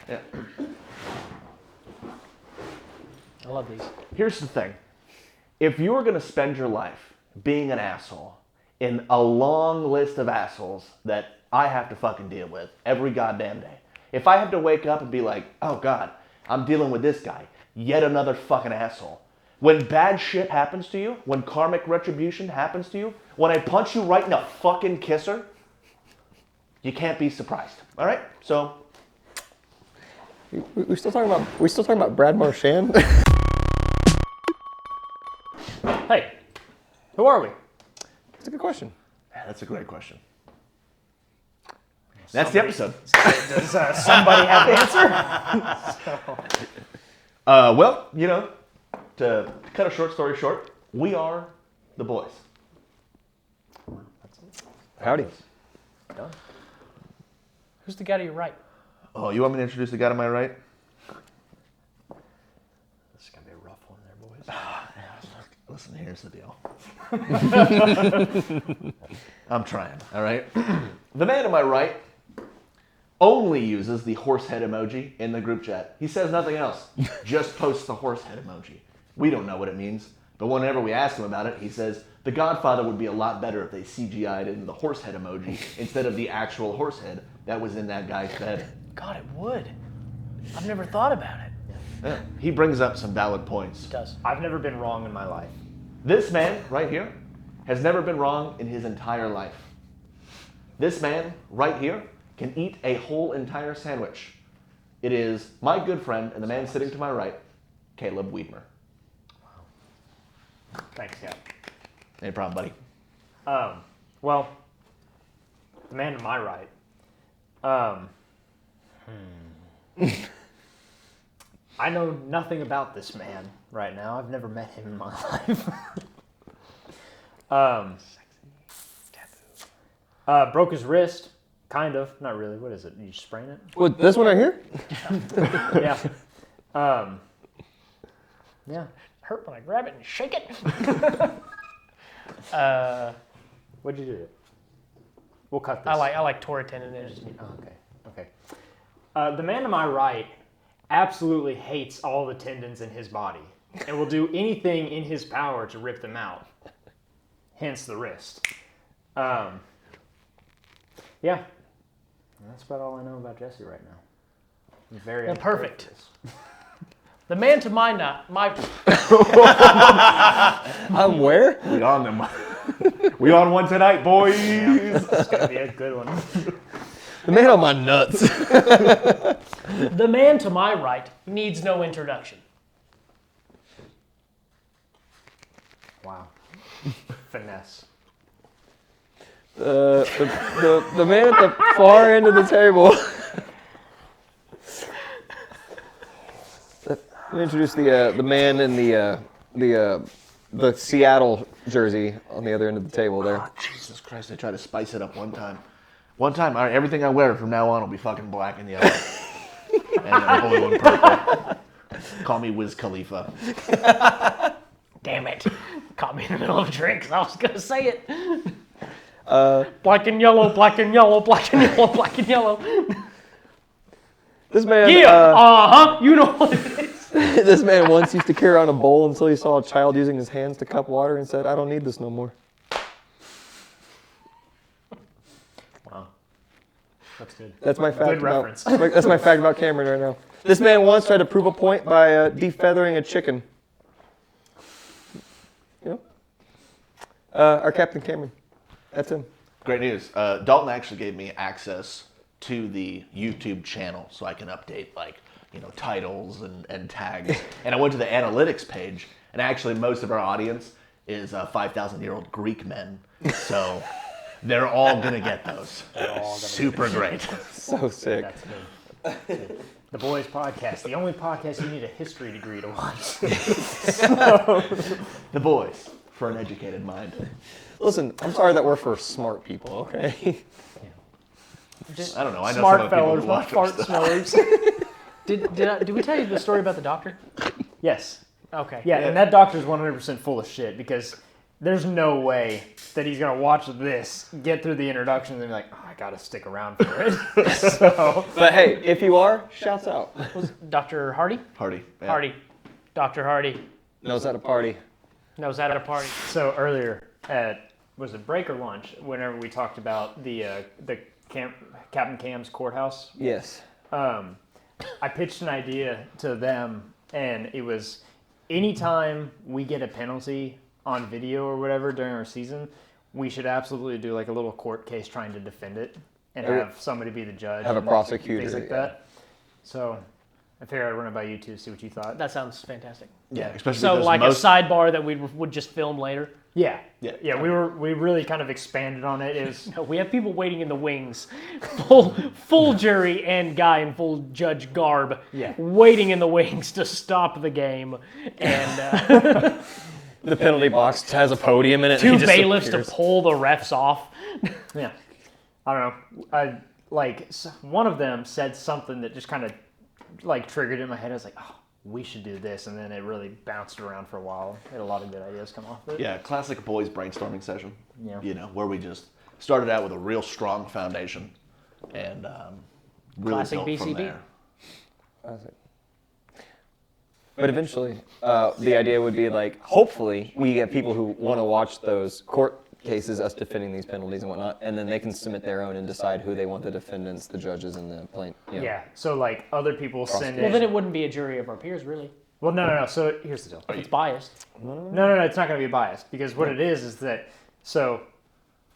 Yeah. I love these. Here's the thing. If you're going to spend your life being an asshole in a long list of assholes that I have to fucking deal with every goddamn day, if I have to wake up and be like, oh God, I'm dealing with this guy, yet another fucking asshole. When bad shit happens to you, when karmic retribution happens to you, when I punch you right in the fucking kisser, you can't be surprised. All right? So... We're still talking about Brad Marchand? Hey, who are we? That's a good question. Yeah, that's a great question. That's the episode. Does somebody have an answer? Well, you know, to cut a short story short, we are the boys. Howdy. Done. Who's the guy to your right? Oh, you want me to introduce the guy to my right? This is going to be a rough one there, boys. Listen, here's the deal. I'm trying, all right? The man to my right only uses the horse head emoji in the group chat. He says nothing else, just posts the horse head emoji. We don't know what it means, but whenever we ask him about it, he says, The Godfather would be a lot better if they CGI'd in the horse head emoji instead of the actual horse head that was in that guy's bed. God, it would. I've never thought about it. Yeah, he brings up some valid points. It does. I've never been wrong in my life. This man right here has never been wrong in his entire life. This man right here can eat a whole entire sandwich. It is my good friend and the man sitting to my right, Caleb Wiedmer. Thanks, Cap. No problem, buddy. Well, the man to my right. I know nothing about this man right now. I've never met him in my life. Broke his wrist, kind of. Not really. What is it? You sprain it? What, this one right here? Yeah. Yeah. Hurt when I grab it and shake it. What'd you do? We'll cut this. I like tore a tendon in it. Oh, okay. The man to my right absolutely hates all the tendons in his body and will do anything in his power to rip them out. Hence the wrist. Yeah. That's about all I know about Jesse right now. I'm very Perfect. The man to my I'm where? We on them. We on one tonight, boys. It's going to be a good one. The man on my nuts. the man to my right needs no introduction. Wow. Finesse. The man at the far end of the table. Let me introduce the man in the Seattle jersey on the other end of the table there. Oh, Jesus Christ, I tried to spice it up one time. All right, everything I wear from now on will be fucking black and yellow. And blue and purple. Call me Wiz Khalifa. Damn it. Caught me in the middle of a drink because I was going to say it. Black and yellow, black and yellow, black and yellow, black and yellow. This man, you know what it is. This man once used to carry on a bowl until he saw a child using his hands to cup water and said, "I don't need this no more." Wow. That's good. That's my fact Good about. reference. That's my fact about Cameron right now. This man once tried to prove a point by defeathering a chicken. You know, our Captain Cameron. That's him. Great news. Dalton actually gave me access to the YouTube channel so I can update titles and tags. And I went to the analytics page, and actually most of our audience is 5,000-year-old Greek men. So they're all going to get those. Super great. So sick. That's good. The Boys Podcast, the only podcast you need a history degree to watch. The Boys, for an educated mind. Listen, I'm sorry that we're for smart people, okay? I don't know. I know Smart some of the people fellas, who not watch fart this. smellers. Did we tell you the story about the doctor? Yes. Okay. Yeah, and that doctor's 100% full of shit because there's no way that he's gonna watch this, get through the introductions, and be like, oh, I gotta stick around for it. So, But hey, if you are, shouts out. Was Dr. Hardy? Hardy. Yeah. Hardy. Dr. Hardy Knows how to party. knows how to party. so earlier was it break or lunch? Whenever we talked about the Captain Cam's Courthouse, Yes. I pitched an idea to them, and it was anytime we get a penalty on video or whatever during our season, we should absolutely do like a little court case trying to defend it and have somebody be the judge. Have a and prosecutor, Things like yeah. that. So I figured I'd run it by you two, see what you thought. That sounds fantastic. Yeah, especially So because like most, a sidebar that we would just film later. Yeah. Yeah. We really kind of expanded on it. It was We have people waiting in the wings, full jury and guy in full judge garb, waiting in the wings to stop the game, and The penalty box has a podium in it. and two he just bailiffs appears. to pull the refs off. yeah. I don't know. One of them said something that just kind of like triggered in my head. I was like, oh, we should do this, and then it really bounced around for a while. Had a lot of good ideas come off it. yeah, classic boys brainstorming session. Yeah. You know, where we just started out with a real strong foundation and really Classic built from BCB. there. But eventually, the idea would be like, hopefully, we get people who want to watch those court cases, us defending these penalties and whatnot, and then they can submit their own and decide who they want the defendants, the judges, and the plaintiff. Yeah. So like other people send in. Well, then it wouldn't be a jury of our peers, really. Well, no. So here's the deal. It's biased. No. It's not going to be biased because what it is that so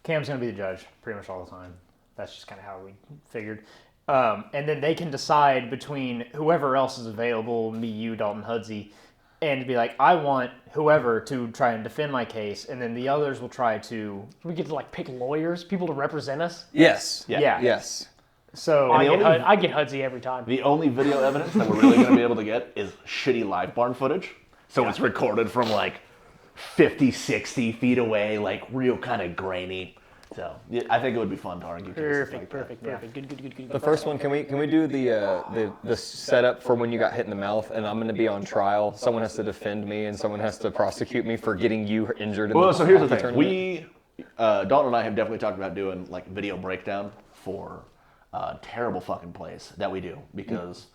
Cam's going to be the judge pretty much all the time. That's just kind of how we figured. And then they can decide between whoever else is available, me, you, Dalton, Hudsey, and be like, I want whoever to try and defend my case, and then the others will try to. We get to like pick lawyers, people to represent us. Yes. Yeah. Yes. So I get Hudsey every time. The only video evidence that we're really going to be able to get is shitty live barn footage. So it's recorded from like 50, 60 feet away, like real kind of grainy. So yeah, I think it would be fun to argue cases like Perfect. that. Good. The first one, can we do the setup for when you got hit in the mouth and I'm going to be on trial? Someone has to defend me and someone has to prosecute me for getting you injured. Well, so here's the hockey thing. tournament. Dalton and I have definitely talked about doing like video breakdown for terrible fucking plays that we do because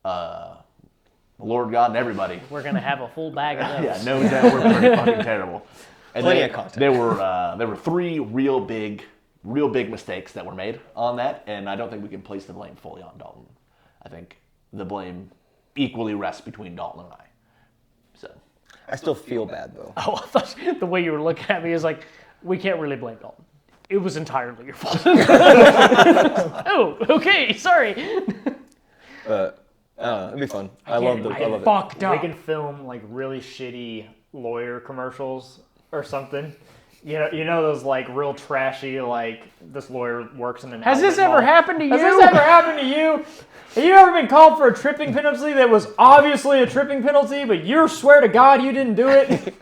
Lord God and everybody. We're gonna have a full bag of those. Yeah, no doubt we're pretty fucking terrible. And Plenty of content. There were 3 real big mistakes that were made on that, and I don't think we can place the blame fully on Dalton. I think the blame equally rests between Dalton and I. So I still feel bad though. Oh, I thought the way you were looking at me is like, we can't really blame Dalton. It was entirely your fault. Oh, okay, sorry. It'd be fun. I love it. Fucked we up. can film like really shitty lawyer commercials or something. You know those like real trashy like this lawyer works in an. Has this outlet ever mall. happened to you? Has this ever happened to you? Have you ever been called for a tripping penalty that was obviously a tripping penalty, but you swear to God you didn't do it?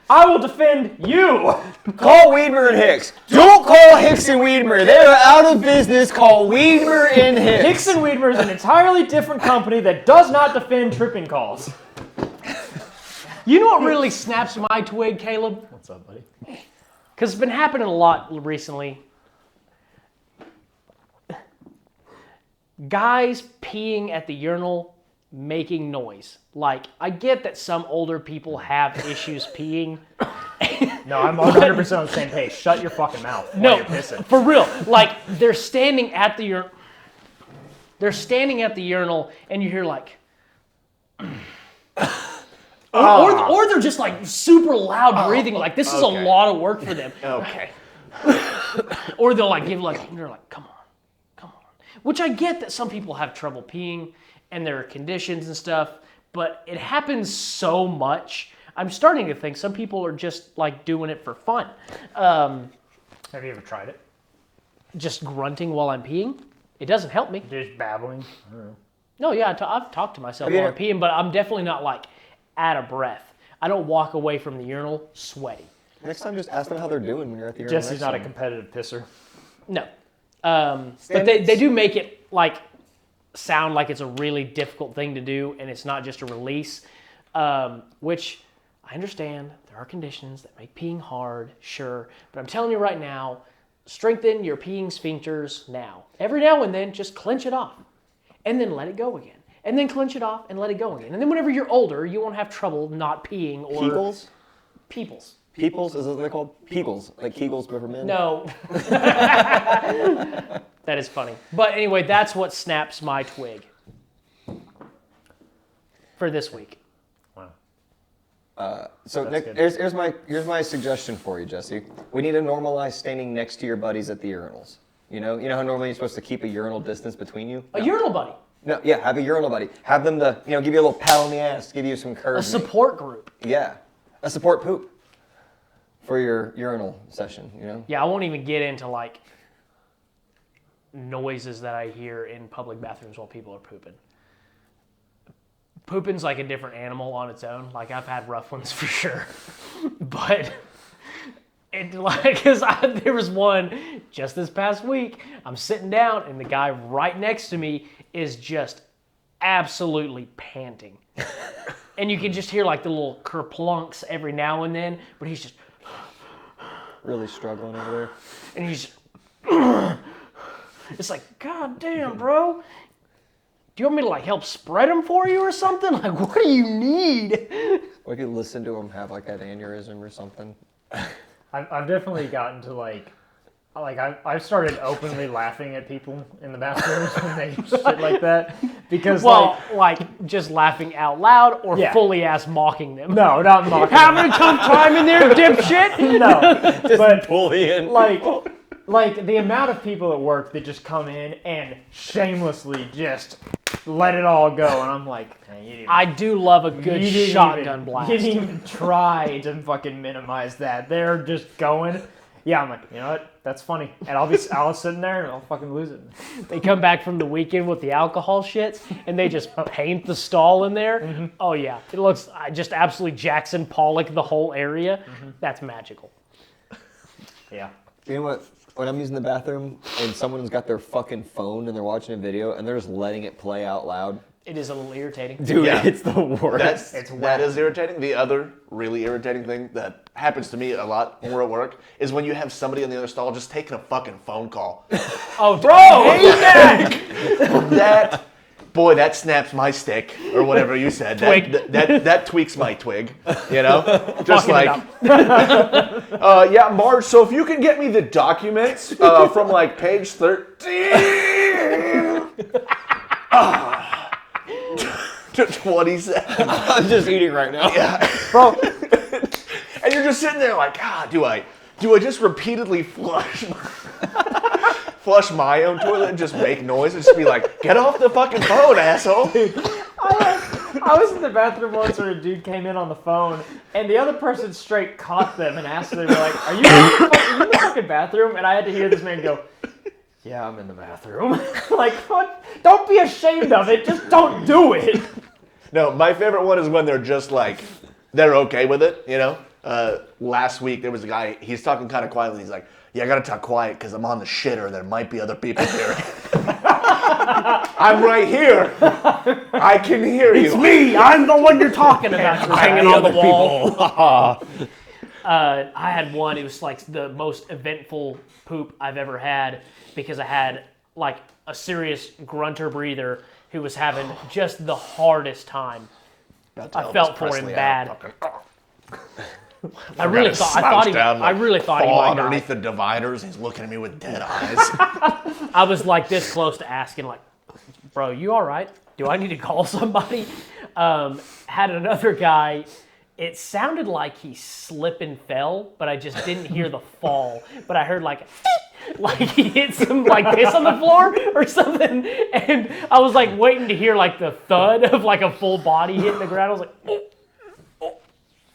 I will defend you. Call Wiedmer and Hicks. Don't call Hicks and Wiedmer. They're out of business. Call Wiedmer and Hicks. Hicks and Wiedmer is an entirely different company that does not defend tripping calls. You know what really snaps my twig, Caleb? What's up, buddy? Because it's been happening a lot recently. Guys peeing at the urinal making noise. Like, I get that some older people have issues peeing. No, I'm 100% on the same page. Shut your fucking mouth. while No, you're pissing. for real. Like, they're standing at the urinal, and you hear like, or they're just like super loud breathing. Like this is a lot of work for them. okay. Or they'll like give like, and they're like, come on. Which I get that some people have trouble peeing, and there are conditions and stuff, but it happens so much. I'm starting to think some people are just like doing it for fun. Have you ever tried it? Just grunting while I'm peeing. It doesn't help me. Just babbling? No, yeah, I've talked to myself while I'm peeing, but I'm definitely not like out of breath. I don't walk away from the urinal sweaty. Next time, just ask them how they're doing when you're at the urinal. Jesse's next not a time. competitive pisser. No. But they do make it like sound like it's a really difficult thing to do, and it's not just a release, which I understand there are conditions that make peeing hard, sure, but I'm telling you right now, strengthen your peeing sphincters now. Every now and then, just clench it off, and then let it go again. And then clench it off and let it go again. And then whenever you're older, you won't have trouble not peeing or... Kegels? Peoples. Peoples? Is that what they're called? Kegels. Like Kegels, but for men? No. That is funny. But anyway, that's what snaps my twig for this week. So Nick, good. here's my suggestion for you, Jesse. We need to normalize standing next to your buddies at the urinals. You know how normally you're supposed to keep a urinal distance between you? A urinal buddy. No, yeah, have a urinal buddy. Have them give you a little pat on the ass, give you some A encouragement. support group. Yeah, a support poop for your urinal session. Yeah, I won't even get into like noises that I hear in public bathrooms while people are pooping. Pooping's like a different animal on its own. Like I've had rough ones for sure, but there was one just this past week. I'm sitting down and the guy right next to me is just absolutely panting, and you can just hear like the little kerplunks every now and then. But he's just Really struggling over there. and he's. It's like, God damn, bro. Do you want me to like help spread them for you or something? Like, what do you need? Or if you listen to him have like an aneurysm or something. I've definitely gotten to I've started openly laughing at people in the bathrooms when they shit like that because like just laughing out loud or Yeah. fully ass mocking them. no, not mocking. Having a tough time in there, dipshit. No, but bullying. like the amount of people at work that just come in and shamelessly just let it all go, and I'm like, man, you didn't, I do love a good you didn't shotgun even, blast. You didn't even try to fucking minimize that. They're just going. Yeah, I'm like, you know what? That's funny, and I'll sit sitting there and I'll fucking lose it. They come back from the weekend with the alcohol shits, and they just paint the stall in there. Mm-hmm. Oh yeah, it looks just absolutely Jackson Pollock the whole area. Mm-hmm. That's magical. Yeah. You know what? When I'm using the bathroom and someone's got their fucking phone and they're watching a video and they're just letting it play out loud. It is a little irritating. Dude, Yeah. it's the worst. That is irritating. The other really irritating thing that happens to me a lot when we're at work is when you have somebody in the other stall just taking a fucking phone call. Oh, bro! Boy, that snaps my stick, or whatever you said. Twig. That tweaks my twig, you know? Just Fucking like, yeah, Marge, so if you can get me the documents from like page 13 to 27. I'm just eating right now. Yeah. Bro, And you're just sitting there like, do I just repeatedly flush my own toilet and just make noise and just be like, get off the fucking phone, asshole. I was in the bathroom once where a dude came in on the phone, and the other person straight caught them and asked them, like, are you in the fucking bathroom? And I had to hear this man go, yeah, I'm in the bathroom. Like, what? Don't be ashamed of it. Just don't do it. No, my favorite one is when they're just like, they're okay with it, you know? Last week, there was a guy, he's talking kind of quietly. He's like, yeah, I gotta talk quiet because I'm on the shitter. There might be other people here. I'm right here. I can hear you. it's me. I'm the one you're talking about. You're hanging on the wall. I had one. It was like the most eventful poop I've ever had because I had like a serious grunter breather who was having just the hardest time. I felt for him bad. I really thought he might underneath the dividers. He's looking at me with dead eyes. I was like this close to asking, like, bro, you all right? Do I need to call somebody? Had another guy. It sounded like he slipped and fell, but I just didn't hear the fall. But I heard like he hit some like this on the floor or something, and I was like waiting to hear like the thud of like a full body hitting the ground. I was like, oh,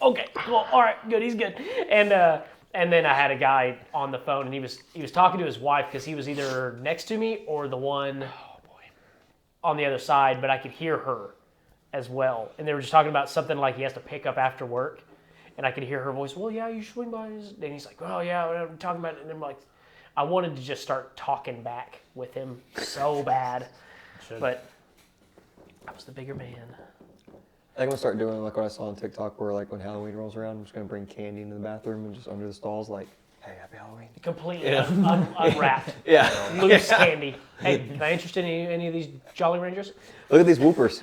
okay, well, all right, good, he's good. And then I had a guy on the phone, and he was talking to his wife because he was either next to me or the one on the other side, but I could hear her as well. And they were just talking about something like he has to pick up after work, and I could hear her voice, well, yeah, you swing by. And he's like, oh, yeah, what are we talking about? And I'm like, I wanted to just start talking back with him so bad, but I was the bigger man. I'm gonna start doing like what I saw on TikTok, where like when Halloween rolls around, I'm just gonna bring candy into the bathroom and just under the stalls, like, hey, happy Halloween. Completely unwrapped. Yeah. Loose candy. Hey, can I interest in any of these Jolly Rangers? Look at these whoopers.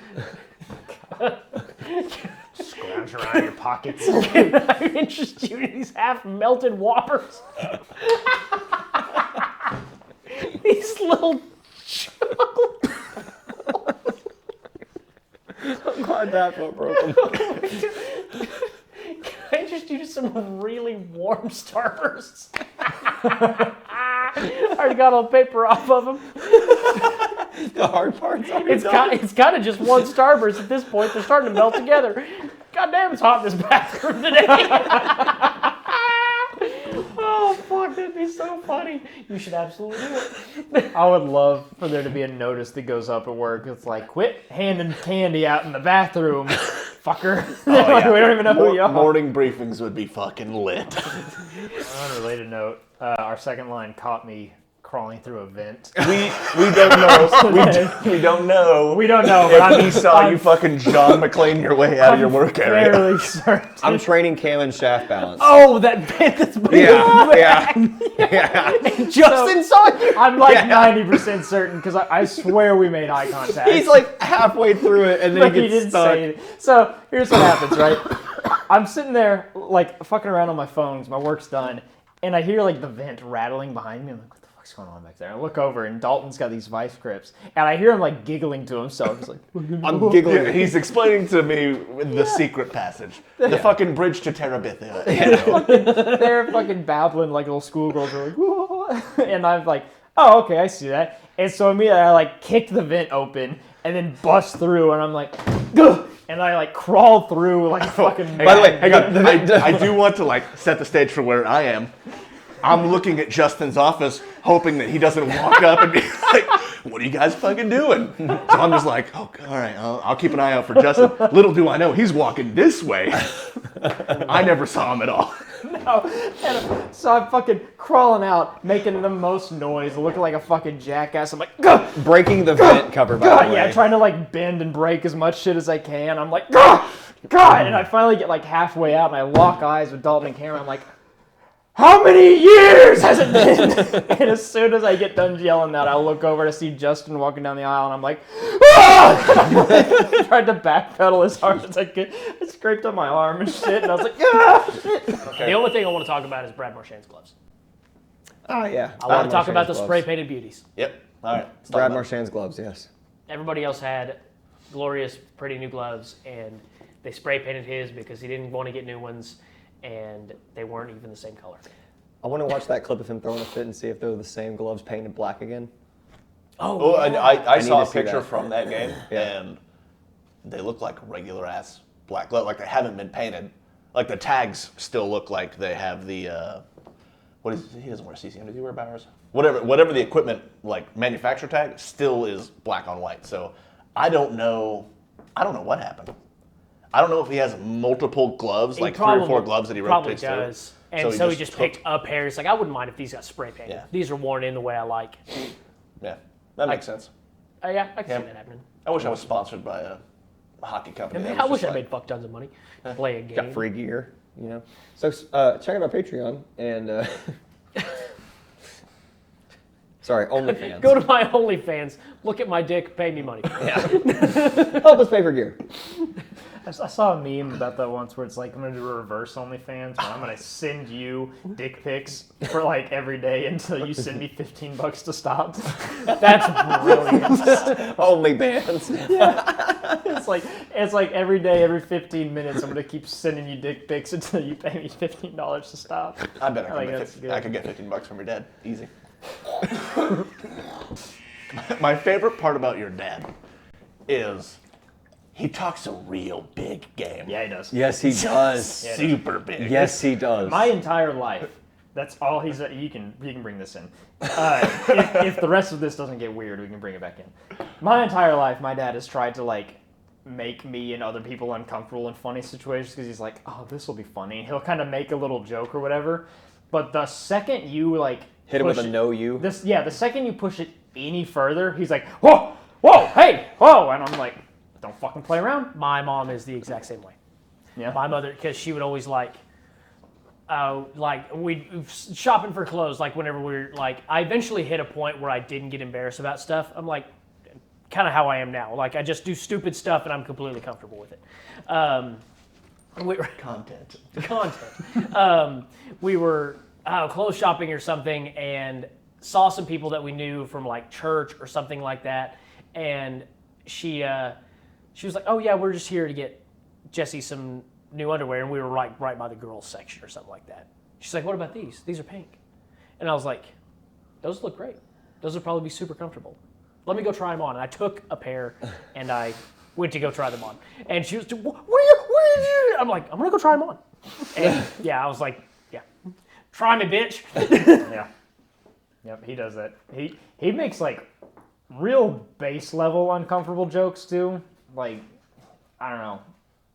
Scrounge around your pockets. Can I interest you in these half-melted Whoppers? These little chocolate. I'm glad that foot broken. Can I interest you to some really warm Starbursts? I already got all the paper off of them. The hard part's already It's kind of just one Starburst at this point. They're starting to melt together. God damn, it's hot in this bathroom today. Oh, fuck, that'd be so funny. You should absolutely do it. I would love for there to be a notice that goes up at work. It's like, quit handing candy out in the bathroom, fucker. Oh, yeah. We don't even know who you are. Morning briefings would be fucking lit. On a related note, our second line caught me crawling through a vent. We don't know. We don't know. We don't know, but If he saw you fucking John McClane your way out of your work area. fairly certain. I'm training Cam and shaft balance. Oh, that vent that's yeah. Justin saw you. I'm like 90% certain because I swear we made eye contact. He's like halfway through it, and then But he he gets didn't stuck. say it. So here's what happens, right? I'm sitting there like fucking around on my phone 'cause my work's done, and I hear like the vent rattling behind me. I'm like, what the fuck's going on back there? I look over, and Dalton's got these vice grips, and I hear him like giggling to himself. He's like, I'm giggling. Yeah, he's explaining to me the secret passage, the fucking bridge to Terabithia. they're fucking babbling like little schoolgirls. Are like, whoa. And I'm like, oh, okay, I see that. And so immediately I like kicked the vent open and then bust through, and I'm like, ugh! And I like crawl through like a fucking. By the way, hang on. I do want to like set the stage for where I am. I'm looking at Justin's office, hoping that he doesn't walk up and be like, "What are you guys fucking doing?" So I'm just like, "Oh, all right, I'll keep an eye out for Justin." Little do I know, he's walking this way. I never saw him at all. No. And so I'm fucking crawling out, making the most noise, looking like a fucking jackass. I'm like, gah! Breaking the vent cover, by God, the way. yeah, trying to like bend and break as much shit as I can. I'm like, God, and I finally get like halfway out, and I lock eyes with Dalton and Cameron. I'm like, how many years has it been? And as soon as I get done yelling that, I'll look over to see Justin walking down the aisle, and I'm like, ah! I tried to backpedal as hard as I could. I scraped on my arm and shit, and I was like, ah, shit. The only thing I want to talk about is Brad Marchand's gloves. Oh, yeah. I want to talk about the spray-painted beauties. Yep. All right. let's talk Brad about it. Marchand's gloves, yes. Everybody else had glorious, pretty new gloves, and they spray-painted his because he didn't want to get new ones, and they weren't even the same color. I want to watch that clip of him throwing a fit and see if they're the same gloves painted black again. Oh, I need saw a to see picture that. from that game, Yeah. and they look like regular ass black gloves. Like they haven't been painted. Like the tags still look like they have the. What is he doesn't wear CCM? Does he wear Bowers? Whatever the equipment like manufacturer tag still is black on white. So I don't know what happened. I don't know if he has multiple gloves, like 3 or 4 gloves that he probably rotates does. through. And so he just picked a pair. He's like, I wouldn't mind if these got spray painted. Yeah. These are worn in the way I like. Yeah, that makes sense. Yeah, I can Yeah. see that happening. I wish I was sponsored by a hockey company. I that was wish just I like- made fuck tons of money. Play a game. Got free gear, you know. So check out our Patreon and sorry, OnlyFans. Go to my OnlyFans, look at my dick, pay me money. Help us pay for gear. I saw a meme about that once where it's like, I'm going to do a reverse OnlyFans, where I'm going to send you dick pics for like every day until you send me $15 to stop. That's brilliant. OnlyFans. It's like every day, every 15 minutes, I'm going to keep sending you dick pics until you pay me $15 to stop. I bet I could get $15 from your dad. Easy. My favorite part about your dad is he talks a real big game. Yeah, he does. Yes, he does. Super big. Yes, he does. My entire life, that's all he's. You can bring this in. If the rest of this doesn't get weird, we can bring it back in. My entire life, my dad has tried to like make me and other people uncomfortable in funny situations because he's like, oh, this will be funny. He'll kind of make a little joke or whatever. But the second you like hit him with a push no you. the second you push it any further, he's like, whoa, hey, whoa, and I'm like, don't fucking and play around. My mom is the exact same way. Yeah. My mother, because she would always like we shopping for clothes. Like whenever we're like, I eventually hit a point where I didn't get embarrassed about stuff. I'm like, kind of how I am now. Like I just do stupid stuff and I'm completely comfortable with it. Content. We were clothes shopping or something and saw some people that we knew from like church or something like that, and she was like, "Oh yeah, we're just here to get Jesse some new underwear," and we were like right by the girls section or something like that. She's like, "What about these? These are pink," and I was like, "Those look great. Those would probably be super comfortable. Let me go try them on." And I took a pair and I went to go try them on, and she was, "What are you?" I'm like, "I'm gonna go try them on," and yeah, I was like, "Yeah, try me, bitch." Yeah. Yep, he does that. He makes like real base level uncomfortable jokes too. Like, I don't know.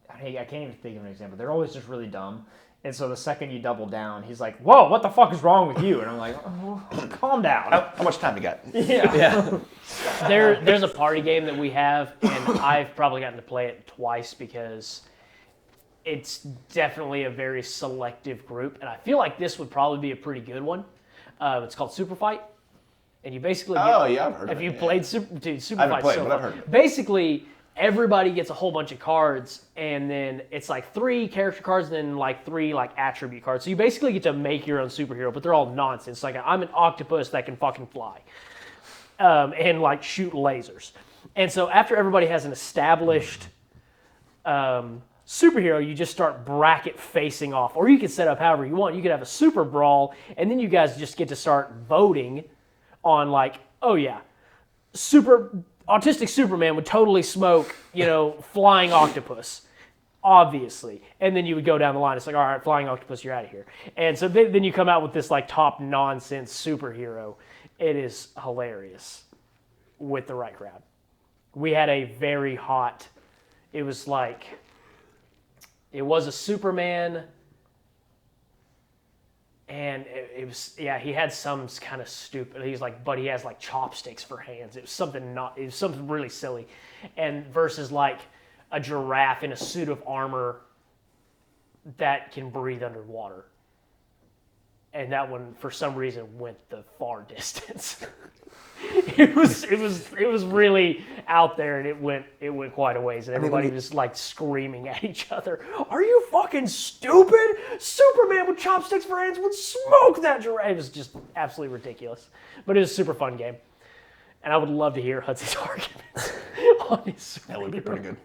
I can't even think of an example. They're always just really dumb. And so the second you double down, he's like, "Whoa, what the fuck is wrong with you?" And I'm like, "Oh, calm down." How much time you got? Yeah. There's a party game that we have, and I've probably gotten to play it twice because it's definitely a very selective group, and I feel like this would probably be a pretty good one. It's called Super Fight, and you basically get, Oh yeah, I've heard of it. have you played Super I haven't Fight? played, So but I've fun. heard of it. Basically, everybody gets a whole bunch of cards, and then it's like 3 character cards, and then like 3 like attribute cards. So you basically get to make your own superhero, but they're all nonsense. Like I'm an octopus that can fucking fly, and like shoot lasers. And so after everybody has an established superhero, you just start bracket facing off, or you can set up however you want. You could have a super brawl, and then you guys just get to start voting on like, oh yeah, autistic Superman would totally smoke, flying octopus, obviously. And then you would go down the line. It's like, all right, flying octopus, you're out of here. And so then you come out with this like top nonsense superhero. It is hilarious with the right crowd. We had a very hot, it was a Superman, and it was, yeah, he had some kind of stupid, he's like, but he has like chopsticks for hands. It was something really silly. And versus like a giraffe in a suit of armor that can breathe underwater. And that one, for some reason, went the far distance. It was really out there, and it went quite a ways, and everybody was like screaming at each other. Are you fucking stupid? Superman with chopsticks for hands would smoke that giraffe. It was just absolutely ridiculous, but it was a super fun game, and I would love to hear Hudson's arguments on his. That would be pretty good.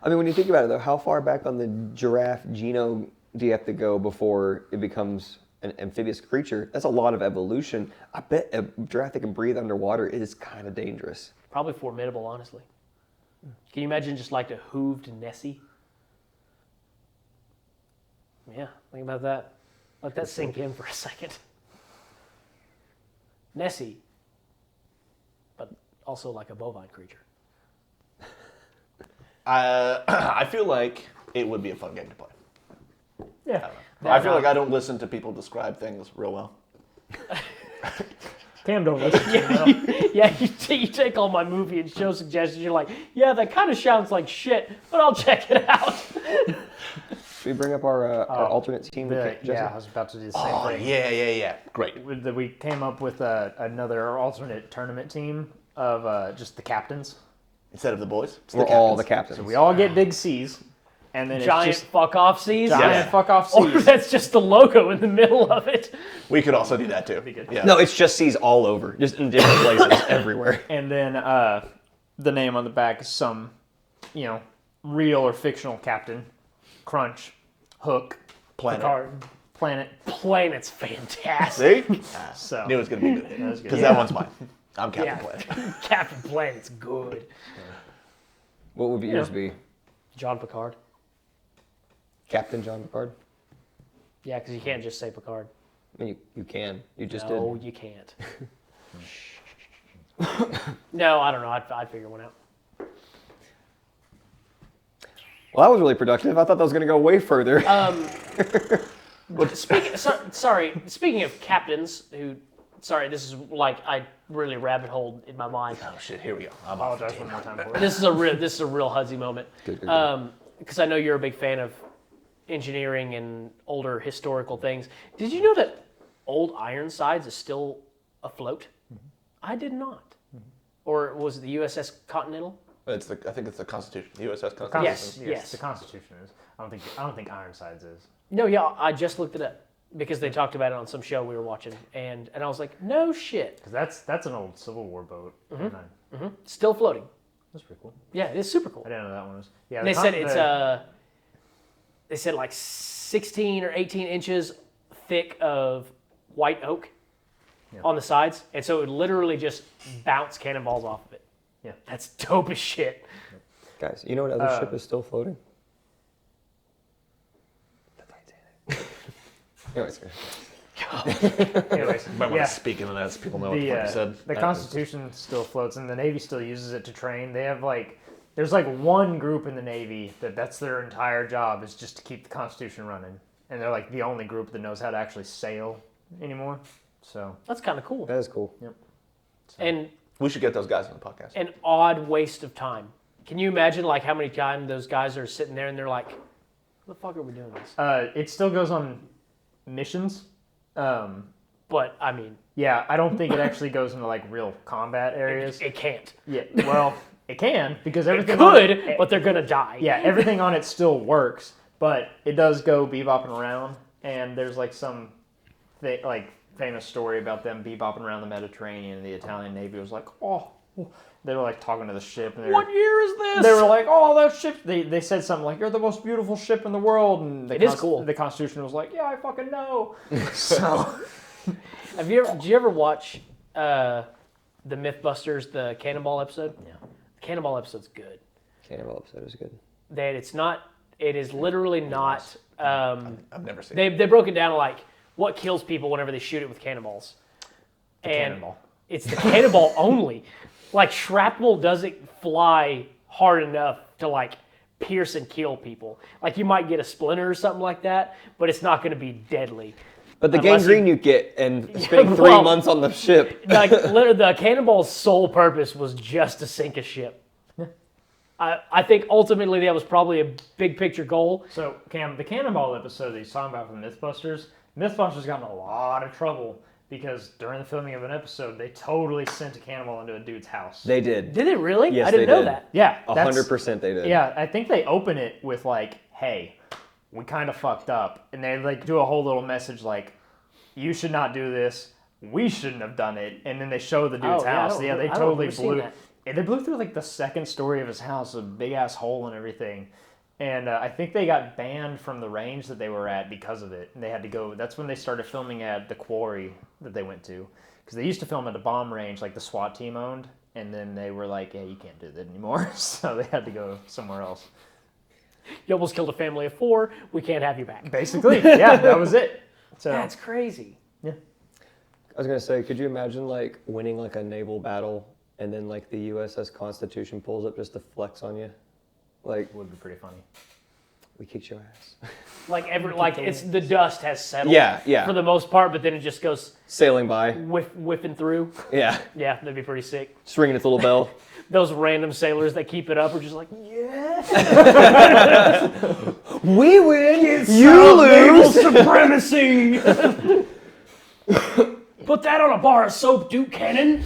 I mean, when you think about it, though, how far back on the giraffe genome do you have to go before it becomes an amphibious creature? That's a lot of evolution. I bet a giraffe that can breathe underwater is kind of dangerous. Probably formidable, honestly. Can you imagine just like a hooved Nessie? Yeah, think about that. Let that sink in for a second. Nessie, but also like a bovine creature. I feel like it would be a fun game to play. Yeah. I feel like I don't listen to people describe things real well. Cam don't listen. You take all my movie and show suggestions. You're like, yeah, that kind of sounds like shit, but I'll check it out. Should we bring up our alternate team? Yeah, I was about to do the same Oh, thing. yeah. Great. We came up with another alternate tournament team of just the captains. Instead of the boys, it's We're the all the captains. captains. So we all get big C's, and then Giant it's just fuck off C's. giant fuck off Or C's. that's just the logo in the middle of it. We could also do that too. Yeah. No, it's just C's all over, just in different places, everywhere. And then the name on the back is some, real or fictional captain. Crunch, Hook, Planet. Picard, Planet. Planet's fantastic. See? So Knew it was going to be good. That was good. Because that one's mine. I'm Captain Yeah. Planet. Captain Planet's good. What would yours be? John Picard. Captain John Picard? Yeah, because you can't just say Picard. I mean, you can. You just No, did. you can't. No, I don't know. I'd figure one out. Well, that was really productive. I thought that was going to go way further. Speaking of captains who Sorry, this is like I really rabbit hole in my mind. Oh shit, here we go. I apologize one more time for it. This is a real Huzzy moment. Good. Because I know you're a big fan of engineering and older historical things. Did you know that old Ironsides is still afloat? Mm-hmm. I did not. Mm-hmm. Or was it the USS Continental? I think it's the Constitution, the USS Constitution. Yes. The Constitution is. I don't think Ironsides is. No, yeah, I just looked it up because they talked about it on some show we were watching, and I was like, no shit. Because that's an old Civil War boat. Mm-hmm. Still floating. That's pretty cool. Yeah, it's super cool. I didn't know that one was. Yeah. And they said like 16 or 18 inches thick of white oak on the sides, and so it would literally just bounce cannonballs off of it. Yeah. That's dope as shit. Guys, you know what other ship is still floating? The Titanic. Anyways, Anyways, Might want to speak into that so people know what the fuck you said. The Constitution still floats, and the Navy still uses it to train. They have there's one group in the Navy that's their entire job is just to keep the Constitution running, and they're like the only group that knows how to actually sail anymore. So That's kind of cool. that is cool. And We should get those guys on the podcast. an odd waste of time. Can you imagine like how many times those guys are sitting there and they're like, "What the fuck are we doing this?" it still goes on missions. But I mean, Yeah, I don't think it actually goes into real combat areas. it can't. Yeah, well, it can because It everything could, but they're gonna die. yeah, everything on it still works, but it does go bebopping around, and there's some famous story about them bebopping around the Mediterranean, and the Italian Navy was like, oh, they were talking to the ship, and they What year is this? they were like, oh, that ship. They said something like, you're the most beautiful ship in the world, and It is cool. The Constitution was like, yeah, I fucking know. So, Did you ever watch the Mythbusters, the Cannonball episode? Yeah. The Cannonball episode's good. Cannonball episode is good. It is literally not. I've never seen They broke it down to what kills people whenever they shoot it with cannonballs. cannonball. It's the cannonball only. Shrapnel doesn't fly hard enough to pierce and kill people. You might get a splinter or something like that, but it's not going to be deadly. But the Unless gangrene you get and spending 3 months on the ship. Literally, the cannonball's sole purpose was just to sink a ship. I think ultimately that was probably a big picture goal. So, Cam, the Cannonball episode that he's talking about from Mythbusters got in a lot of trouble because during the filming of an episode, they totally sent a cannonball into a dude's house. They did. Did it really? Yes, I didn't they know did. that. Yeah. 100% they did. Yeah, I think they open it with hey, we kind of fucked up. And they do a whole little message you should not do this. We shouldn't have done it. And then they show the dude's house. They They totally blew. blew. They blew through the second story of his house, a big ass hole and everything. And I think they got banned from the range that they were at because of it. And they had to go. That's when they started filming at the quarry that they went to. Because they used to film at a bomb range the SWAT team owned. And then they were like, yeah, you can't do that anymore. So they had to go somewhere else. You almost killed a family of 4. We can't have you back. Basically, yeah, that was it. So That's crazy. yeah. I was going to say, could you imagine winning a naval battle and then the USS Constitution pulls up just to flex on you? Would be pretty funny. We kicked your ass. It's the dust has settled. Yeah. For the most part, but then it just goes Sailing by. whiffing through. Yeah. Yeah, that'd be pretty sick. Just ringing its little bell. Those random sailors that keep it up are just like, yeah. We win. You lose. Supremacy. Put that on a bar of soap, Duke Cannon.